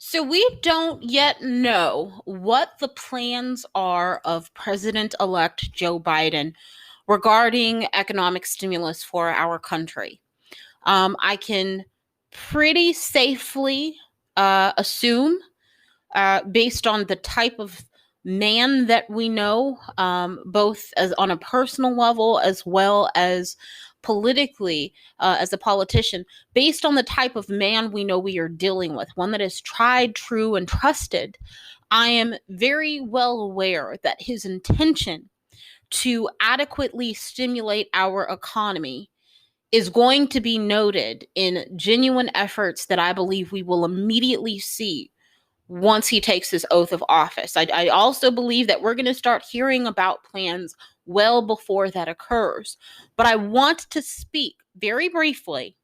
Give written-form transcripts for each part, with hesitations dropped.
So we don't yet know what the plans are of President-elect Joe Biden regarding economic stimulus for our country. I can pretty safely assume, based on the type of man that we know, both as on a personal level as well as politically, as a politician, based on the type of man we know we are dealing with, one that is tried, true, and trusted. I am very well aware that his intention to adequately stimulate our economy is going to be noted in genuine efforts that I believe we will immediately see once he takes his oath of office. I also believe that we're going to start hearing about plans well before that occurs. But I want to speak very briefly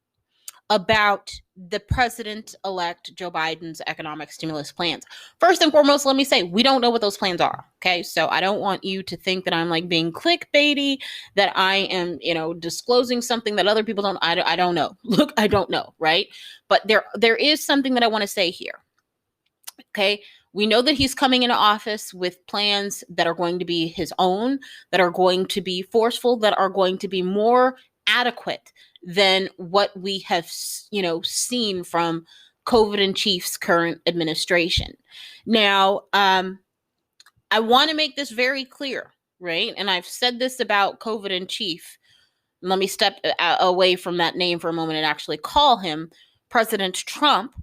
about the president-elect Joe Biden's economic stimulus plans. First and foremost, let me say, we don't know what those plans are, okay? So I don't want you to think that I'm like being clickbaity, that I am, disclosing something that other people don't. I don't know. Look, I don't know, right? But there is something that I want to say here. Okay. We know that he's coming into office with plans that are going to be his own, that are going to be forceful, that are going to be more adequate than what we have, seen from COVID in chief's current administration. Now, I want to make this very clear, right? And I've said this about COVID in chief. Let me step away from that name for a moment and actually call him President Trump.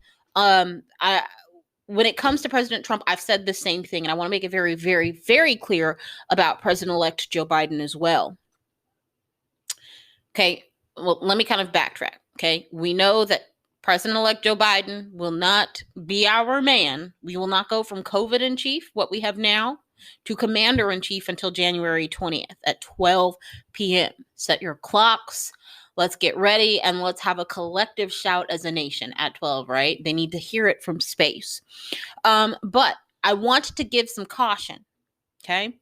When it comes to President Trump, I've said the same thing, and I want to make it very, very, very clear about President-elect Joe Biden as well. Okay, well, let me kind of backtrack. Okay, we know that President-elect Joe Biden will not be our man. We will not go from COVID in chief, what we have now, to commander in chief until January 20th at 12 p.m. Set your clocks. Let's get ready and let's have a collective shout as a nation at 12, right? They need to hear it from space. But I want to give some caution, okay?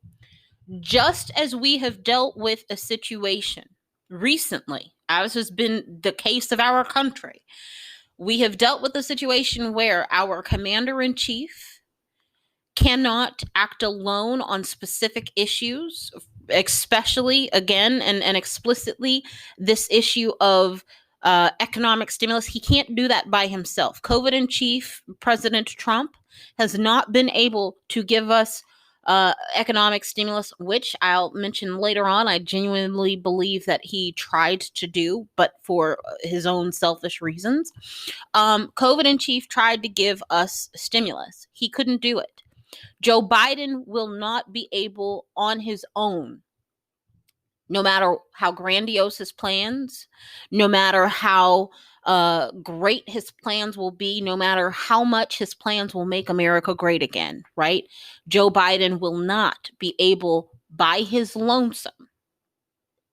Just as we have dealt with a situation recently, as has been the case of our country, we have dealt with a situation where our commander-in-chief cannot act alone on specific issues, especially, again, and explicitly, this issue of economic stimulus. He can't do that by himself. COVID in chief, President Trump, has not been able to give us economic stimulus, which I'll mention later on. I genuinely believe that he tried to do, but for his own selfish reasons. COVID in chief tried to give us stimulus. He couldn't do it. Joe Biden will not be able on his own, no matter how grandiose his plans, no matter how great his plans will be, no matter how much his plans will make America great again, right? Joe Biden will not be able by his lonesome,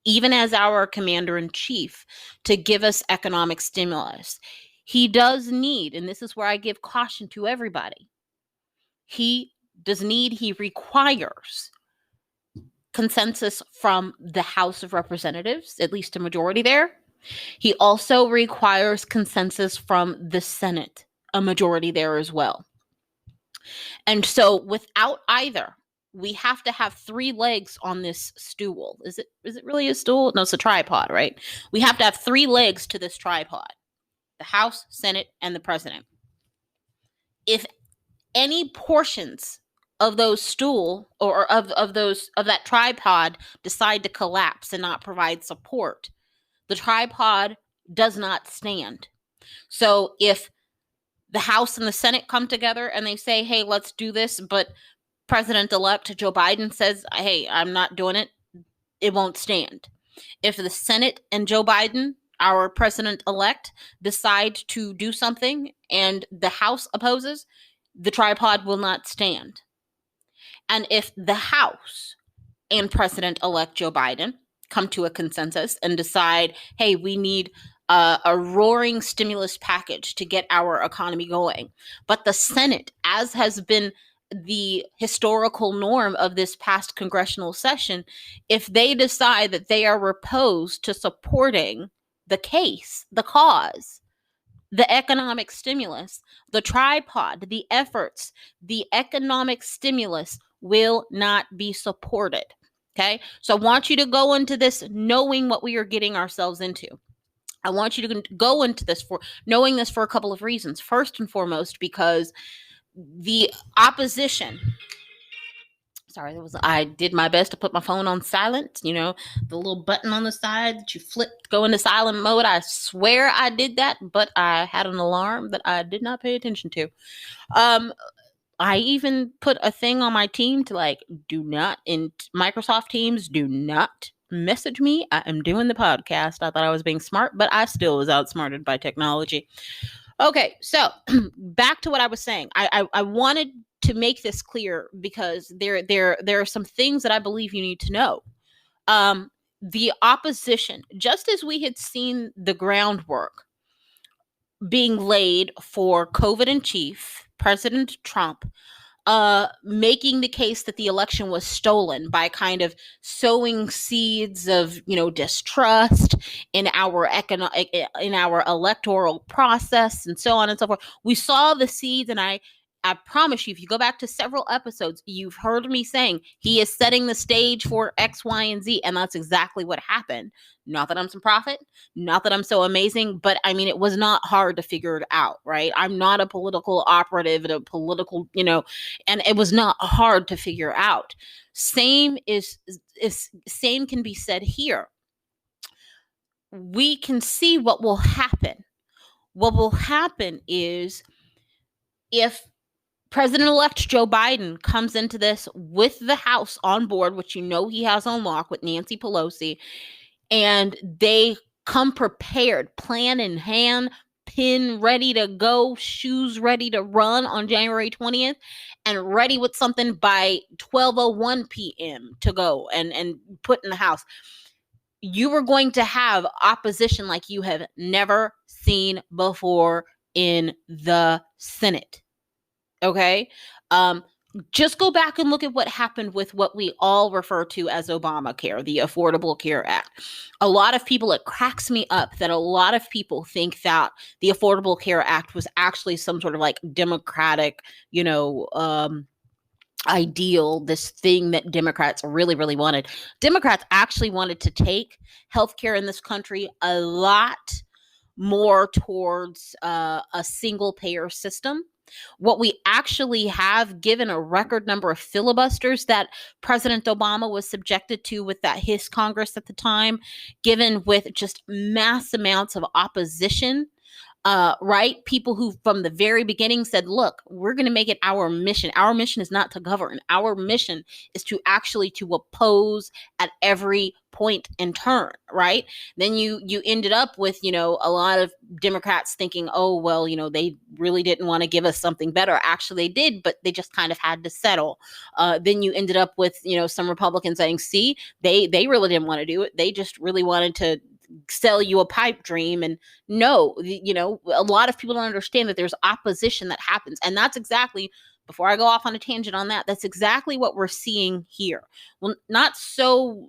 even as our commander-in-chief, to give us economic stimulus. He does need, and this is where I give caution to everybody, he requires consensus from the House of Representatives, at least a majority there. He also requires consensus from the Senate, a majority there as well. And so without either, we have to have three legs on this stool. Is it really a stool? No, it's a tripod, right? We have to have three legs to this tripod: the House, Senate, and the President. If any portions of those stool or of that tripod decide to collapse and not provide support, the tripod does not stand. So if the House and the Senate come together and they say, hey, let's do this, but President-elect Joe Biden says, hey, I'm not doing it, it won't stand. If the Senate and Joe Biden, our president-elect, decide to do something and the House opposes, the tripod will not stand. And if the House and President-elect Joe Biden come to a consensus and decide, hey, we need a roaring stimulus package to get our economy going, but the Senate, as has been the historical norm of this past congressional session, if they decide that they are opposed to supporting the cause, the economic stimulus, the tripod, the efforts, the economic stimulus will not be supported. Okay. So I want you to go into this knowing what we are getting ourselves into. I want you to go into this for knowing this for a couple of reasons. First and foremost, because the opposition, sorry, I did my best to put my phone on silent. You know, the little button on the side that you flip, go into silent mode. I swear I did that, but I had an alarm that I did not pay attention to. I even put a thing on my team to like, do not, in Microsoft Teams, do not message me. I am doing the podcast. I thought I was being smart, but I still was outsmarted by technology. Okay, so back to what I was saying. I wanted to make this clear because there are some things that I believe you need to know. The opposition, just as we had seen the groundwork being laid for COVID in chief, President Trump making the case that the election was stolen by kind of sowing seeds of, you know, distrust in our in our electoral process and so on and so forth. We saw the seeds, and I promise you, if you go back to several episodes, you've heard me saying he is setting the stage for X, Y, and Z, and that's exactly what happened. Not that I'm some prophet, not that I'm so amazing, but I mean, it was not hard to figure it out, right? I'm not a political operative and a political, you know, and it was not hard to figure out. Same same can be said here. We can see what will happen. What will happen is if President-elect Joe Biden comes into this with the House on board, which you know he has on lock with Nancy Pelosi, and they come prepared, plan in hand, pin ready to go, shoes ready to run on January 20th, and ready with something by 12:01 p.m. to go and put in the House. You are going to have opposition like you have never seen before in the Senate. Okay? Just go back and look at what happened with what we all refer to as Obamacare, the Affordable Care Act. A lot of people, it cracks me up that a lot of people think that the Affordable Care Act was actually some sort of like democratic, you know, ideal, this thing that Democrats really, really wanted. Democrats actually wanted to take healthcare in this country a lot more towards a single payer system. What we actually have, given a record number of filibusters that President Obama was subjected to with that his Congress at the time, given with just mass amounts of opposition, right? People who from the very beginning said, look, we're going to make it our mission. Our mission is not to govern. Our mission is to actually to oppose at every point and turn, right? Then you ended up with, you know, a lot of Democrats thinking, oh, well, you know, they really didn't want to give us something better. Actually, they did, but they just kind of had to settle. Then you ended up with, you know, some Republicans saying, see, they really didn't want to do it. They just really wanted to sell you a pipe dream. And no, you know, a lot of people don't understand that there's opposition that happens. And that's exactly, before I go off on a tangent on that, that's exactly what we're seeing here. Well, not so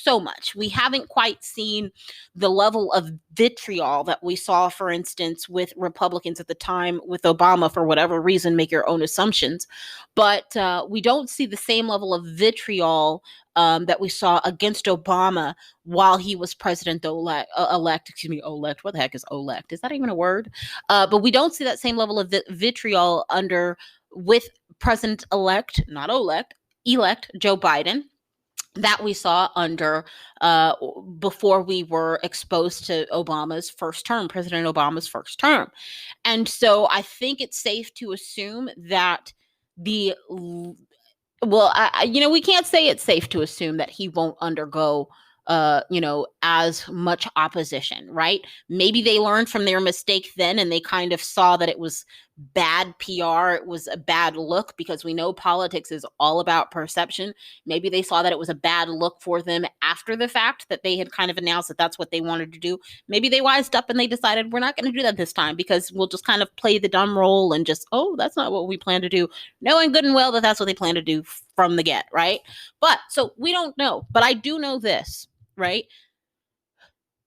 much. We haven't quite seen the level of vitriol that we saw, for instance, with Republicans at the time with Obama, for whatever reason, make your own assumptions. But we don't see the same level of vitriol that we saw against Obama while he was president-elect. Elect. What the heck is elect? Is that even a word? But we don't see that same level of vitriol with president-elect, not elect Joe Biden, that we saw under before we were exposed to Obama's first term, President Obama's first term. And so I think it's safe to assume that we can't say it's safe to assume that he won't undergo as much opposition, right? Maybe they learned from their mistake then and they kind of saw that it was bad PR. It was a bad look, because we know politics is all about perception. Maybe they saw that it was a bad look for them after the fact that they had kind of announced that that's what they wanted to do. Maybe they wised up and they decided, we're not going to do that this time, because we'll just kind of play the dumb role and just, oh, that's not what we plan to do, knowing good and well that that's what they plan to do from the get, right? But so we don't know, but I do know this, right?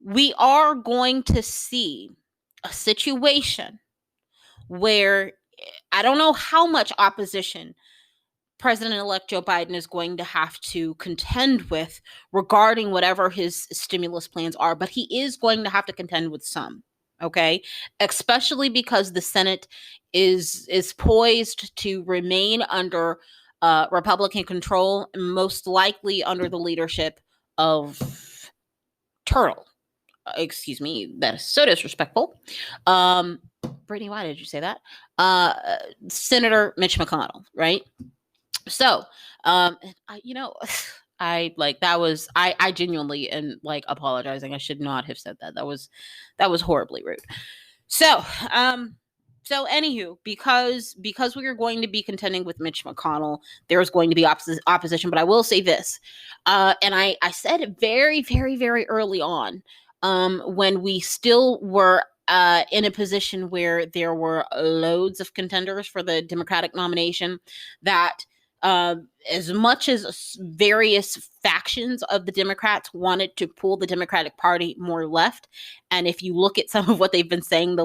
We are going to see a situation where I don't know how much opposition President-elect Joe Biden is going to have to contend with regarding whatever his stimulus plans are, but he is going to have to contend with some. Okay, especially because the Senate is poised to remain under Republican control, most likely under the leadership of Turtle. Excuse me, that is so disrespectful. Brittany, why did you say that? Senator Mitch McConnell, right? So, I like that was I genuinely and like apologizing. I should not have said that. That was horribly rude. So, so anywho, because we are going to be contending with Mitch McConnell, there's going to be opposition. But I will say this, and I said it very, very, very early on, when we still were in a position where there were loads of contenders for the Democratic nomination, that as much as various factions of the Democrats wanted to pull the Democratic Party more left, and if you look at some of what they've been saying,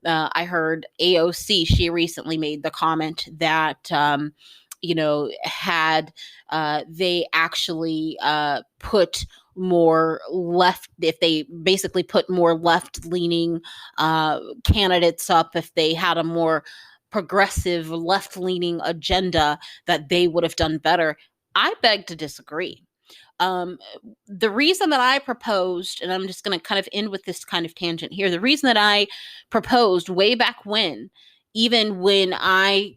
I heard AOC, she recently made the comment that had they actually put more left, if they basically put more left-leaning candidates up, if they had a more progressive left-leaning agenda, that they would have done better. I beg to disagree. The reason that I proposed, and I'm just going to kind of end with this kind of tangent here, the reason that I proposed way back when, even when I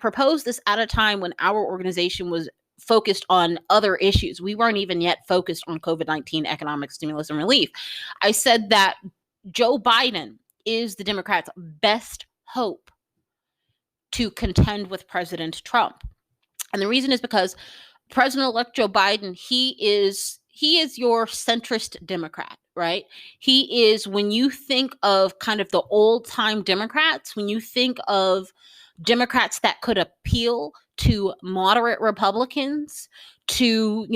proposed this at a time when our organization was focused on other issues. We weren't even yet focused on COVID-19 economic stimulus and relief. I said that Joe Biden is the Democrats' best hope to contend with President Trump. And the reason is because President-elect Joe Biden, he is your centrist Democrat, right? He is, when you think of kind of the old-time Democrats, when you think of Democrats that could appeal to moderate Republicans, to,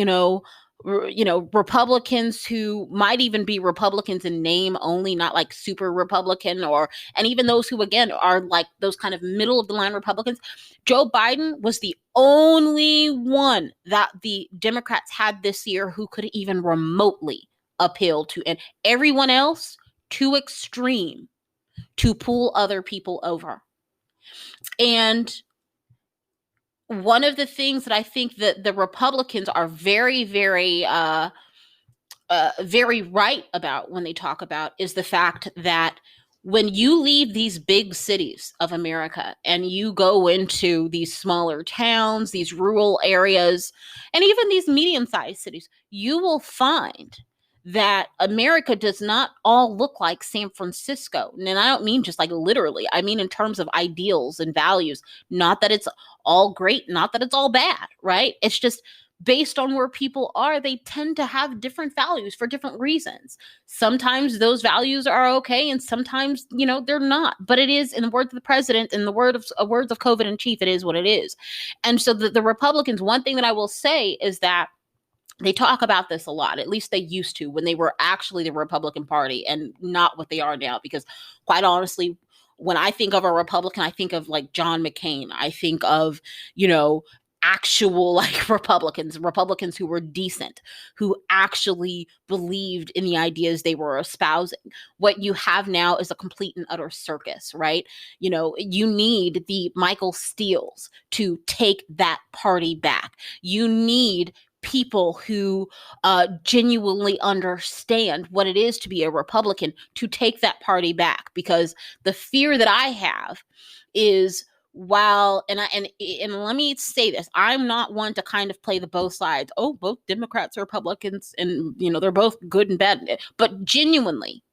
Republicans who might even be Republicans in name only, not like super Republican, and even those who, again, are like those kind of middle of the line Republicans. Joe Biden was the only one that the Democrats had this year who could even remotely appeal to, and everyone else too extreme to pull other people over. And one of the things that I think that the Republicans are very, very, very right about when they talk about is the fact that when you leave these big cities of America and you go into these smaller towns, these rural areas, and even these medium-sized cities, you will find that America does not all look like San Francisco. And I don't mean just like literally, I mean in terms of ideals and values. Not that it's all great, not that it's all bad, right? It's just based on where people are, they tend to have different values for different reasons. Sometimes those values are okay, and sometimes, they're not. But it is, in the words of the president, in the words of COVID in chief, it is what it is. And so the Republicans, one thing that I will say is that they talk about this a lot. At least they used to when they were actually the Republican Party, and not what they are now. Because quite honestly, when I think of a Republican, I think of like John McCain. I think of, actual like Republicans who were decent, who actually believed in the ideas they were espousing. What you have now is a complete and utter circus, right? You need the Michael Steeles to take that party back. You need people who genuinely understand what it is to be a Republican to take that party back. Because the fear that I have is, and let me say this, I'm not one to kind of play the both sides. Oh, both Democrats or Republicans, and they're both good and bad. But genuinely,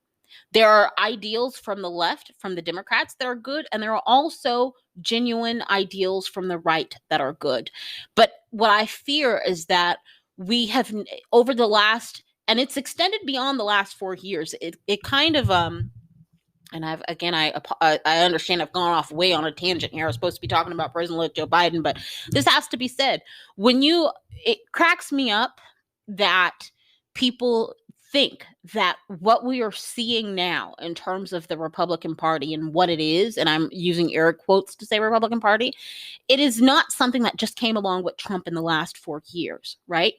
there are ideals from the left, from the Democrats, that are good, and there are also genuine ideals from the right that are good. But what I fear is that we have, over the last, and it's extended beyond the last 4 years, it kind of and I understand I've gone off way on a tangent here. I was supposed to be talking about President-elect Joe Biden, but this has to be said. It cracks me up that people think that what we are seeing now in terms of the Republican Party and what it is, and I'm using air quotes to say Republican Party, it is not something that just came along with Trump in the last 4 years, right?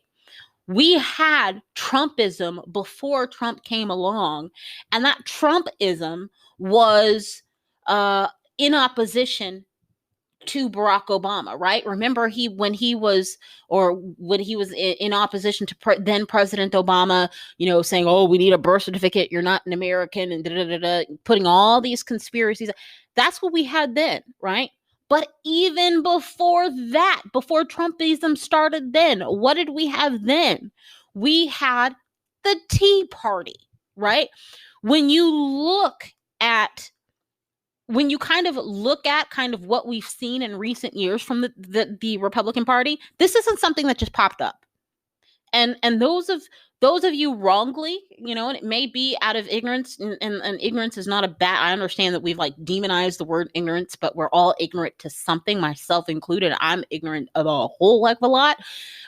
We had Trumpism before Trump came along, and that Trumpism was uh, in opposition to Barack Obama, right? Remember when he was in opposition to then President Obama, saying, "Oh, we need a birth certificate. You're not an American," and putting all these conspiracies. That's what we had then, right? But even before that, before Trumpism started, then what did we have then? We had the Tea Party, right? When you look at when you kind of look at kind of what we've seen in recent years from the Republican Party, this isn't something that just popped up. And those of you wrongly, and it may be out of ignorance, and ignorance is not a bad. I understand that we've like demonized the word ignorance, but we're all ignorant to something, myself included. I'm ignorant of a whole heck of a lot.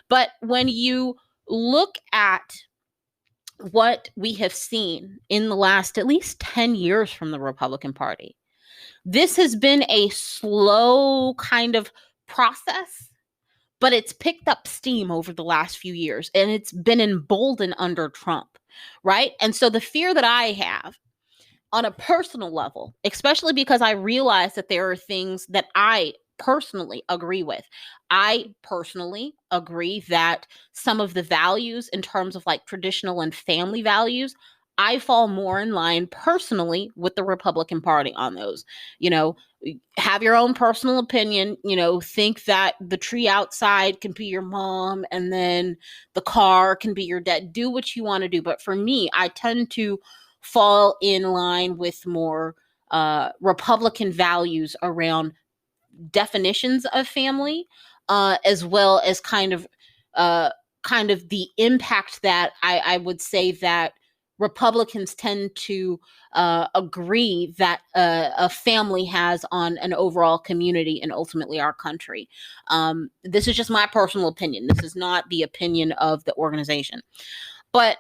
But when you look at what we have seen in the last at least 10 years from the Republican Party, this has been a slow kind of process, but it's picked up steam over the last few years, and it's been emboldened under Trump, right? And so the fear that I have on a personal level, especially because I realize that there are things that I personally agree with. I personally agree that some of the values in terms of like traditional and family values, I fall more in line personally with the Republican Party on those. You know, have your own personal opinion, think that the tree outside can be your mom and then the car can be your dad. Do what you want to do. But for me, I tend to fall in line with more Republican values around definitions of family, as well as kind of the impact that I would say that Republicans tend to agree that a family has on an overall community and ultimately our country. This is just my personal opinion. This is not the opinion of the organization. But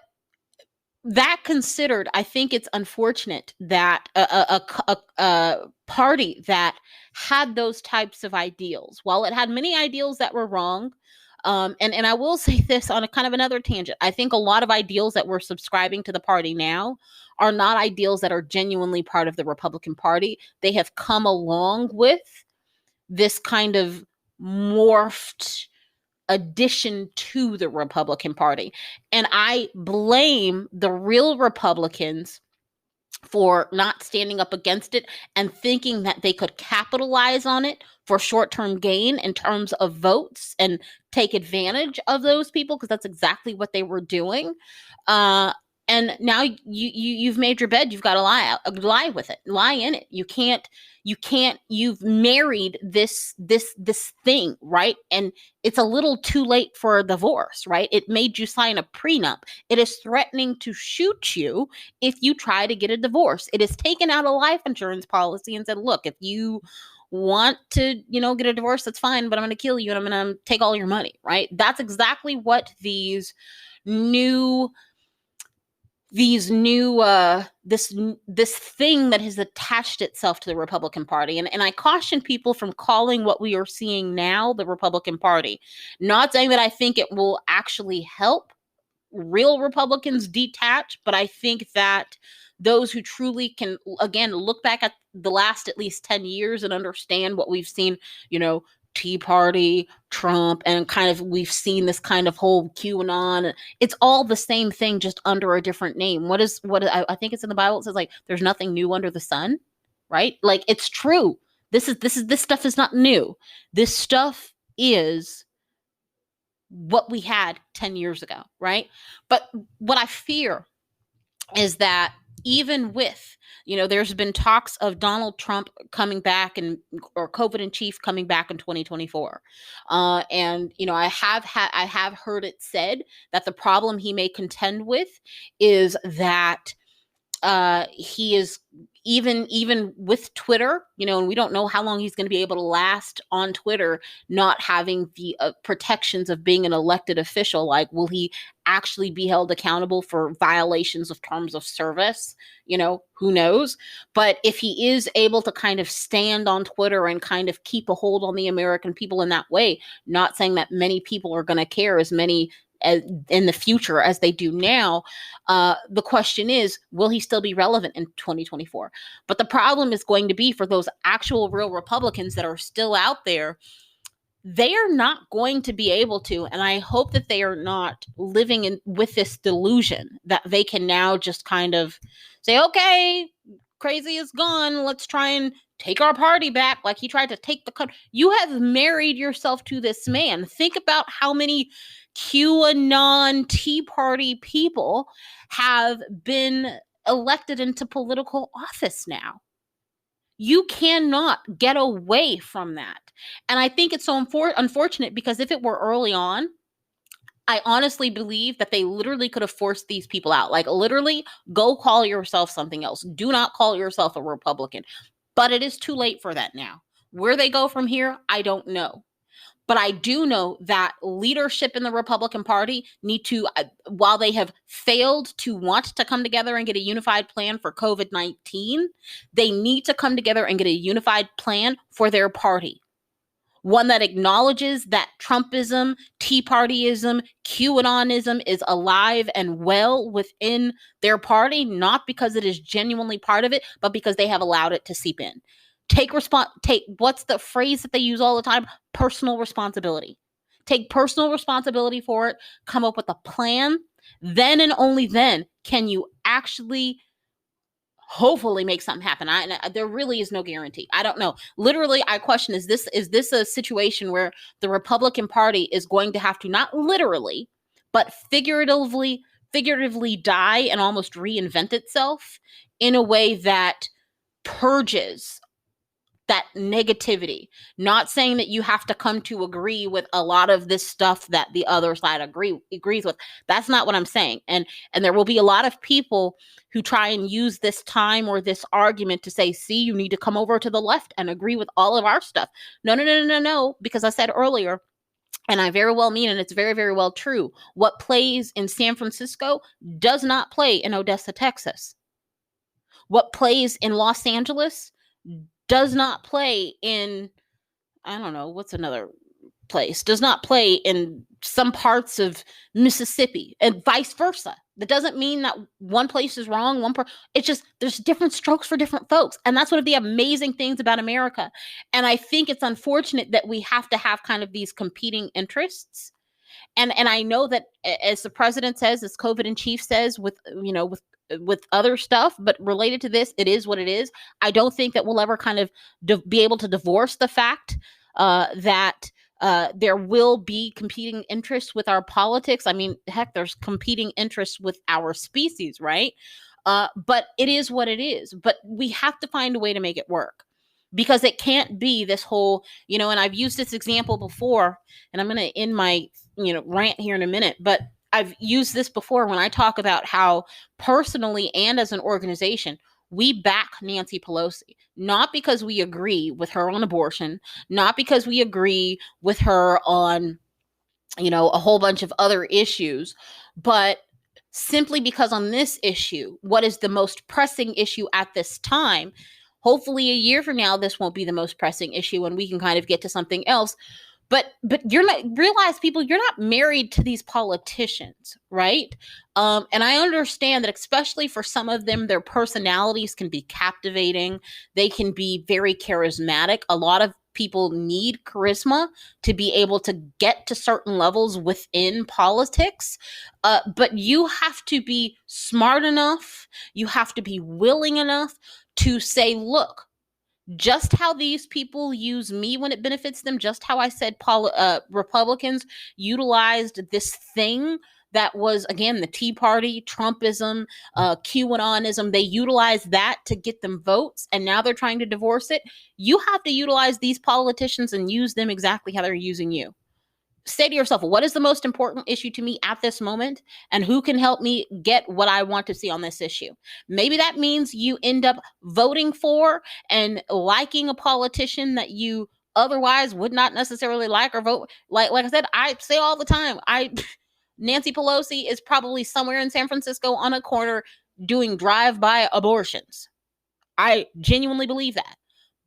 that considered, I think it's unfortunate that a party that had those types of ideals, while it had many ideals that were wrong, and I will say this on a kind of another tangent, I think a lot of ideals that we're subscribing to the party now are not ideals that are genuinely part of the Republican Party. They have come along with this kind of morphed addition to the Republican Party. And I blame the real Republicans for not standing up against it and thinking that they could capitalize on it for short-term gain in terms of votes and take advantage of those people, because that's exactly what they were doing. And now you've made your bed. You've got to lie with it, lie in it. You can't. You've married this thing, right? And it's a little too late for a divorce, right? It made you sign a prenup. It is threatening to shoot you if you try to get a divorce. It has taken out a life insurance policy and said, look, if you want to, get a divorce, that's fine, but I'm going to kill you and I'm going to take all your money, right? That's exactly what this thing that has attached itself to the Republican Party. And I caution people from calling what we are seeing now the Republican Party. Not saying that I think it will actually help real Republicans detach, but I think that those who truly can, again, look back at the last at least 10 years and understand what we've seen, Tea Party, Trump, and kind of we've seen this kind of whole QAnon. It's all the same thing, just under a different name. What I think it's in the Bible. It says like there's nothing new under the sun, right? Like it's true. This stuff is not new. This stuff is what we had 10 years ago, right? But what I fear is that even with, there's been talks of Donald Trump coming back or COVID in chief coming back in 2024. And, I have heard it said that the problem he may contend with is that He is even with Twitter, and we don't know how long he's going to be able to last on Twitter, not having the protections of being an elected official. Like, will he actually be held accountable for violations of terms of service? Who knows? But if he is able to kind of stand on Twitter and kind of keep a hold on the American people in that way, not saying that many people are going to care as many in the future as they do now. The question is, will he still be relevant in 2024? But the problem is going to be for those actual real Republicans that are still out there, they are not going to be able to, and I hope that they are not living with this delusion that they can now just kind of say, okay, crazy is gone, let's try and take our party back, like he tried to take the country. You have married yourself to this man. Think about how many QAnon Tea Party people have been elected into political office now. You cannot get away from that. And I think it's so unfortunate, because if it were early on, I honestly believe that they literally could have forced these people out. Like, literally, go call yourself something else. Do not call yourself a Republican. But it is too late for that now. Where they go from here, I don't know. But I do know that leadership in the Republican Party need to, while they have failed to want to come together and get a unified plan for COVID-19, they need to come together and get a unified plan for their party. One that acknowledges that Trumpism, Tea Partyism, QAnonism is alive and well within their party, not because it is genuinely part of it, but because they have allowed it to seep in. Take what's the phrase that they use all the time? Personal responsibility. Take personal responsibility for it, come up with a plan. Then and only then can you actually hopefully make something happen. There really is no guarantee. I don't know. Literally, I question, is this a situation where the Republican Party is going to have to, not literally, but figuratively die and almost reinvent itself in a way that purges that negativity? Not saying that you have to come to agree with a lot of this stuff that the other side agrees with. That's not what I'm saying. And there will be a lot of people who try and use this time or this argument to say, see, you need to come over to the left and agree with all of our stuff. No. Because I said earlier, and I very well mean, and it's very, very well true, what plays in San Francisco does not play in Odessa, Texas. What plays in Los Angeles does not play in, I don't know, what's another place? Does not play in some parts of Mississippi, and vice versa. That doesn't mean that one place is wrong. It's just, there's different strokes for different folks. And that's one of the amazing things about America. And I think it's unfortunate that we have to have kind of these competing interests. And I know that, as the president says, as COVID in chief says, with other stuff, but related to this, it is what it is. I don't think that we'll ever kind of be able to divorce the fact that there will be competing interests with our politics. I mean, heck, there's competing interests with our species, right? But it is what it is. But we have to find a way to make it work, because it can't be this whole, and I've used this example before, and I'm going to end my, rant here in a minute, but I've used this before when I talk about how personally and as an organization, we back Nancy Pelosi, not because we agree with her on abortion, not because we agree with her on, a whole bunch of other issues, but simply because on this issue, what is the most pressing issue at this time, hopefully a year from now, this won't be the most pressing issue and we can kind of get to something else. But you're not, realize, people, you're not married to these politicians, right? And I understand that, especially for some of them, their personalities can be captivating. They can be very charismatic. A lot of people need charisma to be able to get to certain levels within politics. But you have to be smart enough. You have to be willing enough to say, look, just how these people use me when it benefits them, just how I said Republicans utilized this thing that was, again, the Tea Party, Trumpism, QAnonism. They utilized that to get them votes, and now they're trying to divorce it. You have to utilize these politicians and use them exactly how they're using you. say to yourself, what is the most important issue to me at this moment? And who can help me get what I want to see on this issue? Maybe that means you end up voting for and liking a politician that you otherwise would not necessarily like or vote. Like I said, I say all the time, Nancy Pelosi is probably somewhere in San Francisco on a corner doing drive-by abortions. I genuinely believe that.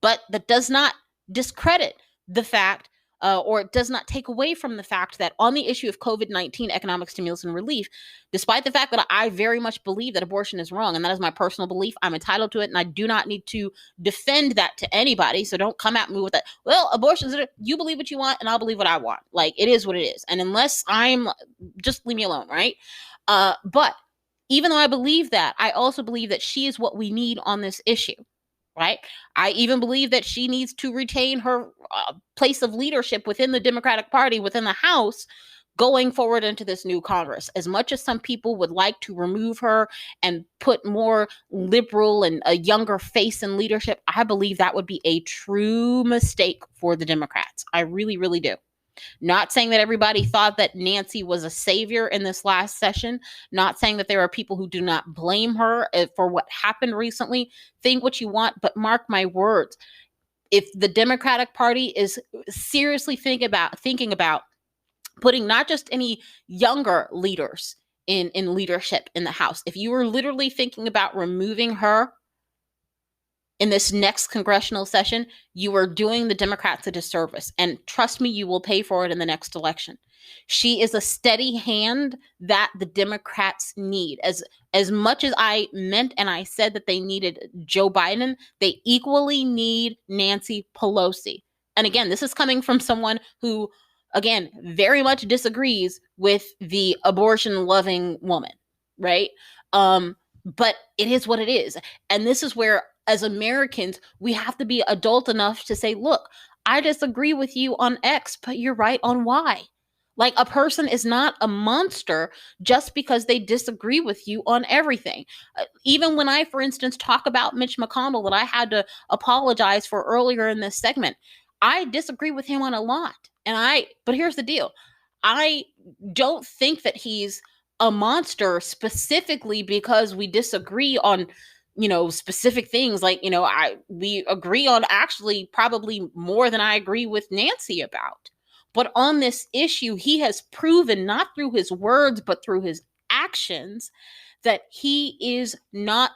But that does not discredit the fact, or it does not take away from the fact that on the issue of COVID-19 economic stimulus and relief, despite the fact that I very much believe that abortion is wrong, and that is my personal belief, I'm entitled to it, and I do not need to defend that to anybody. So don't come at me with that. Well, abortion is, you believe what you want, and I'll believe what I want. Like, it is what it is. And unless just leave me alone, right? But even though I believe that, I also believe that she is what we need on this issue. Right? I even believe that she needs to retain her place of leadership within the Democratic Party, within the House, going forward into this new Congress. As much as some people would like to remove her and put more liberal and a younger face in leadership, I believe that would be a true mistake for the Democrats. I really, really do. Not saying that everybody thought that Nancy was a savior in this last session. Not saying that there are people who do not blame her for what happened recently. Think what you want, but mark my words. If the Democratic Party is seriously thinking about putting not just any younger leaders in leadership in the House, if you were literally thinking about removing her in this next congressional session, you are doing the Democrats a disservice. And trust me, you will pay for it in the next election. She is a steady hand that the Democrats need. As much as I meant and I said that they needed Joe Biden, they equally need Nancy Pelosi. And again, this is coming from someone who, again, very much disagrees with the abortion-loving woman, right? But it is what it is. And this is where, as Americans, we have to be adult enough to say, look, I disagree with you on X, but you're right on Y. Like, a person is not a monster just because they disagree with you on everything. Even when I, for instance, talk about Mitch McConnell that I had to apologize for earlier in this segment, I disagree with him on a lot. But here's the deal. I don't think that he's a monster specifically because we disagree on specific things. Like, we agree on actually probably more than I agree with Nancy about. But on this issue, he has proven, not through his words, but through his actions, that he is not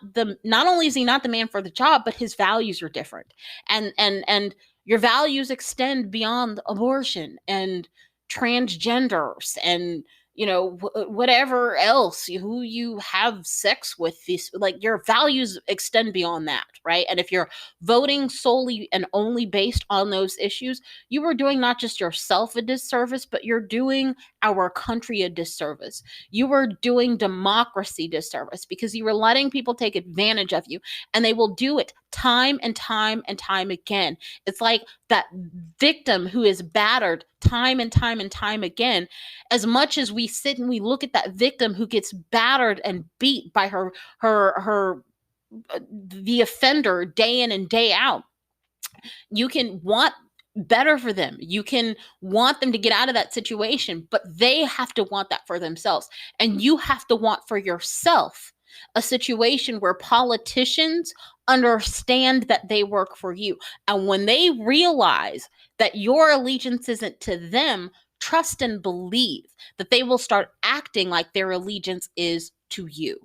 only is he not the man for the job, but his values are different. And your values extend beyond abortion and transgenders and whatever else, who you have sex with, this, like, your values extend beyond that, right? And if you're voting solely and only based on those issues, you are doing not just yourself a disservice, but you're doing our country a disservice. You are doing democracy disservice because you are letting people take advantage of you, and they will do it time and time and time again. It's like that victim who is battered time and time and time again. As much as we sit and we look at that victim who gets battered and beat by the offender day in and day out, you can want better for them. You can want them to get out of that situation, but they have to want that for themselves. And you have to want for yourself a situation where politicians understand that they work for you. And when they realize that your allegiance isn't to them, trust and believe that they will start acting like their allegiance is to you.